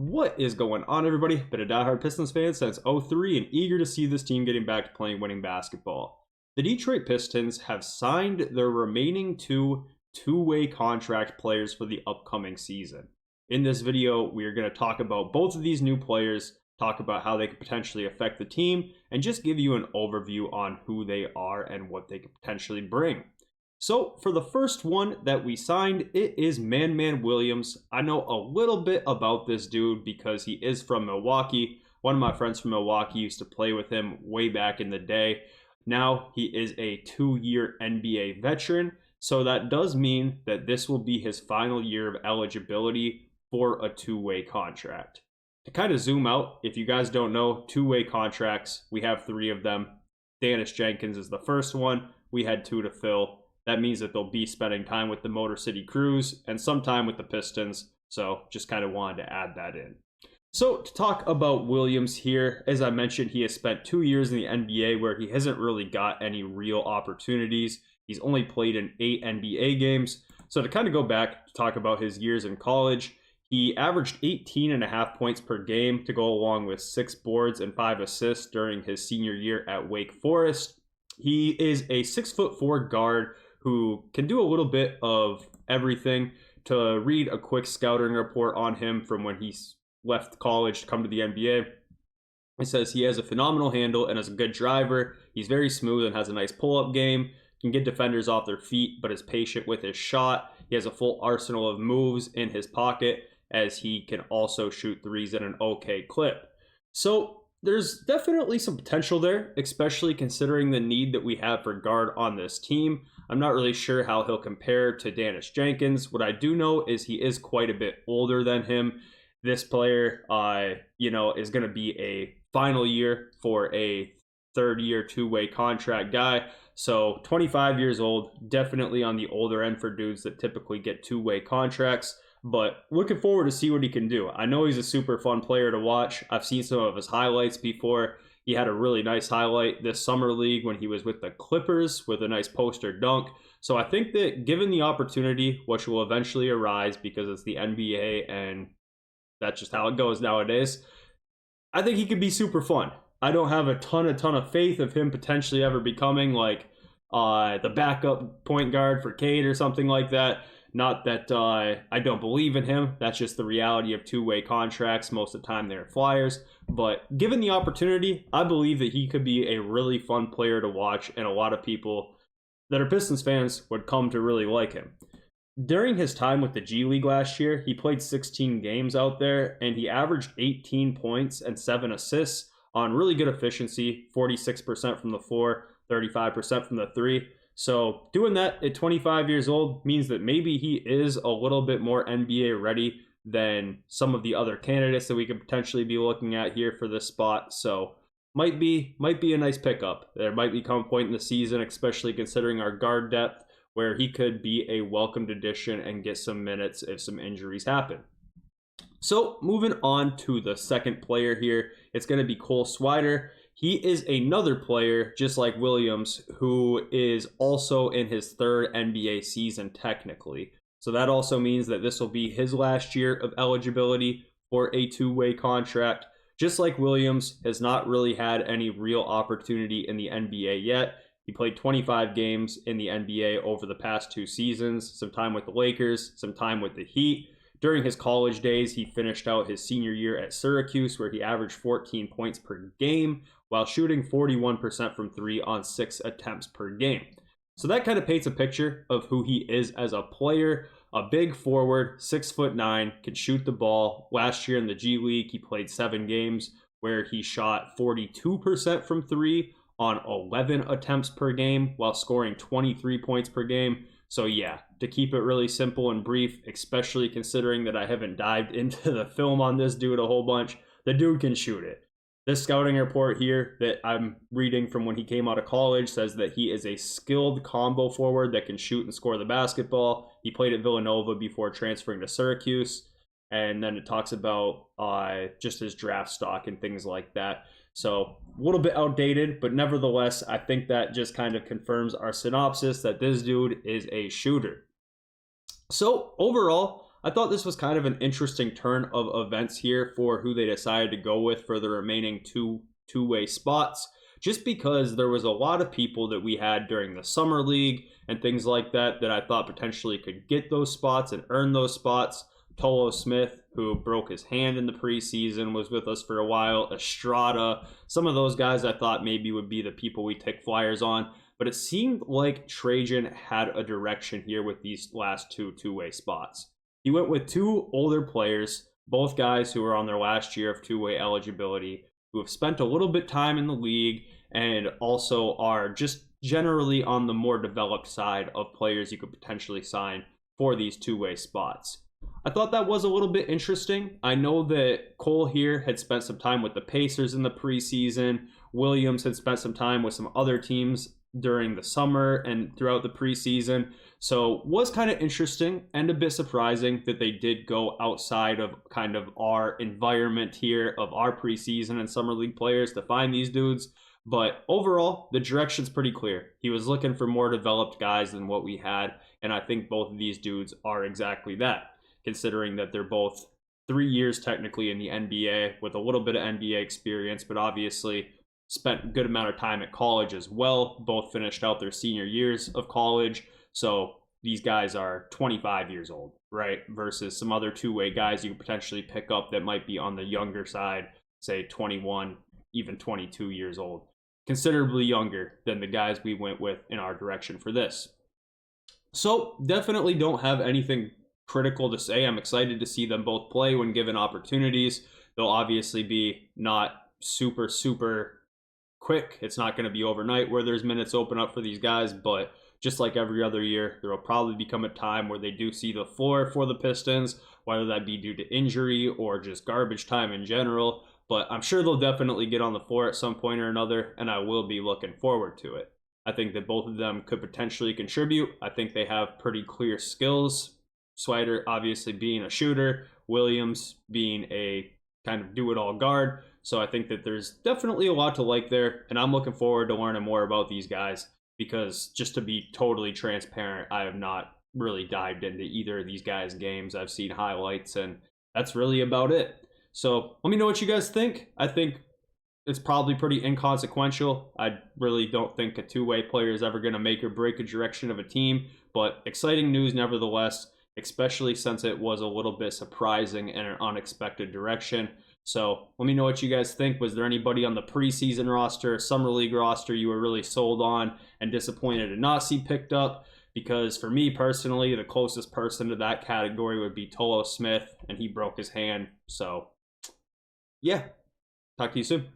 What is going on, everybody? Been a diehard Pistons fan since '03 and eager to see this team getting back to playing winning basketball. The Detroit Pistons have signed their remaining two-way contract players for the upcoming season. In this video, we are going to talk about both of these new players, talk about how they could potentially affect the team, and just give you an overview on who they are and what they could potentially bring. So for the first one that we signed, it is ManMan Williams. I know a little bit about this dude because he is from Milwaukee. One of my friends from Milwaukee used to play with him way back in the day. Now he is a 2-year NBA veteran. So that does mean that this will be his final year of eligibility for a two-way contract. To kind of zoom out, if you guys don't know, two-way contracts, we have 3 of them. Dennis Jenkins is the first one. We had 2 to fill. That means that they'll be spending time with the Motor City Crews and some time with the Pistons. So just kind of wanted to add that in. So to talk about Williams here, as I mentioned, he has spent 2 years in the NBA where he hasn't really got any real opportunities. He's only played in 8 NBA games. So to kind of go back to talk about his years in college, he averaged 18.5 points per game to go along with 6 boards and 5 assists during his senior year at Wake Forest. He is a 6'4" guard who can do a little bit of everything. To read a quick scouting report on him from when he left college to come to the NBA, it says he has a phenomenal handle and is a good driver. He's very smooth and has a nice pull-up game, can get defenders off their feet, but is patient with his shot. He has a full arsenal of moves in his pocket, as he can also shoot threes at an okay clip. So there's definitely some potential there, especially considering the need that we have for guard on this team. I'm not really sure how he'll compare to Dennis Jenkins. What I do know is he is quite a bit older than him. This player, is going to be a final year for a third-year two-way contract guy. So 25 years old, definitely on the older end for dudes that typically get two-way contracts. But looking forward to see what he can do. I know he's a super fun player to watch. I've seen some of his highlights before. He had a really nice highlight this summer league when he was with the Clippers with a nice poster dunk. So I think that given the opportunity, which will eventually arise because it's the NBA and that's just how it goes nowadays, I think he could be super fun. I don't have a ton of faith of him potentially ever becoming like the backup point guard for Cade or something like that. Not that I don't believe in him. That's just the reality of two-way contracts. Most of the time they're flyers. But given the opportunity, I believe that he could be a really fun player to watch, and a lot of people that are Pistons fans would come to really like him. During his time with the G League last year, he played 16 games out there, and he averaged 18 points and 7 assists on really good efficiency, 46% from the floor, 35% from the three. So doing that at 25 years old means that maybe he is a little bit more NBA ready than some of the other candidates that we could potentially be looking at here for this spot. So might be a nice pickup. There might become a point in the season, especially considering our guard depth, where he could be a welcomed addition and get some minutes if some injuries happen. So moving on to the second player here, it's going to be Cole Swider. He is another player, just like Williams, who is also in his 3rd NBA season technically. So that also means that this will be his last year of eligibility for a two-way contract. Just like Williams has not really had any real opportunity in the NBA yet. He played 25 games in the NBA over the past 2 seasons, some time with the Lakers, some time with the Heat. During his college days, he finished out his senior year at Syracuse, where he averaged 14 points per game while shooting 41% from 3 on 6 attempts per game. So that kind of paints a picture of who he is as a player. A big forward, 6'9", can shoot the ball. Last year in the G League, he played 7 games where he shot 42% from 3 on 11 attempts per game while scoring 23 points per game. So yeah, to keep it really simple and brief, especially considering that I haven't dived into the film on this dude a whole bunch, the dude can shoot it. This scouting report here that I'm reading from when he came out of college says that he is a skilled combo forward that can shoot and score the basketball. He played at Villanova before transferring to Syracuse. And then it talks about just his draft stock and things like that. So a little bit outdated, but nevertheless, I think that just kind of confirms our synopsis that this dude is a shooter. So overall, I thought this was kind of an interesting turn of events here for who they decided to go with for the remaining two-way spots, just because there was a lot of people that we had during the summer league and things like that that I thought potentially could get those spots and earn those spots. Tolo Smith, who broke his hand in the preseason, was with us for a while. Estrada, some of those guys I thought maybe would be the people we take flyers on. But it seemed like Trajan had a direction here with these last two-way spots. He went with two older players, both guys who are on their last year of two-way eligibility, who have spent a little bit time in the league and also are just generally on the more developed side of players you could potentially sign for these two-way spots. I thought that was a little bit interesting. I know that Cole here had spent some time with the Pacers in the preseason. Williams had spent some time with some other teams during the summer and throughout the preseason. So was kind of interesting and a bit surprising that they did go outside of kind of our environment here of our preseason and summer league players to find these dudes. But overall, the direction's pretty clear. He was looking for more developed guys than what we had, and I think both of these dudes are exactly that, considering that they're both 3 years technically in the NBA with a little bit of NBA experience, but obviously spent a good amount of time at college as well. Both finished out their senior years of college. So these guys are 25 years old, right? Versus some other two-way guys you could potentially pick up that might be on the younger side, say 21, even 22 years old. Considerably younger than the guys we went with in our direction for this. So definitely don't have anything critical to say. I'm excited to see them both play when given opportunities. They'll obviously be not super quick. It's not going to be overnight where there's minutes open up for these guys, but just like every other year, there will probably become a time where they do see the floor for the Pistons, whether that be due to injury or just garbage time in general. But I'm sure they'll definitely get on the floor at some point or another, and I will be looking forward to it. I think that both of them could potentially contribute. I think they have pretty clear skills. Swider obviously being a shooter, Williams being a kind of do-it-all guard. So I think that there's definitely a lot to like there, and I'm looking forward to learning more about these guys because just to be totally transparent, I have not really dived into either of these guys' games. I've seen highlights, and that's really about it. So let me know what you guys think. I think it's probably pretty inconsequential. I really don't think a two-way player is ever going to make or break a direction of a team, but exciting news nevertheless, especially since it was a little bit surprising and an unexpected direction. So let me know what you guys think. Was there anybody on the preseason roster, summer league roster you were really sold on and disappointed to not see picked up? Because for me personally, the closest person to that category would be Tolo Smith, and he broke his hand. So yeah, talk to you soon.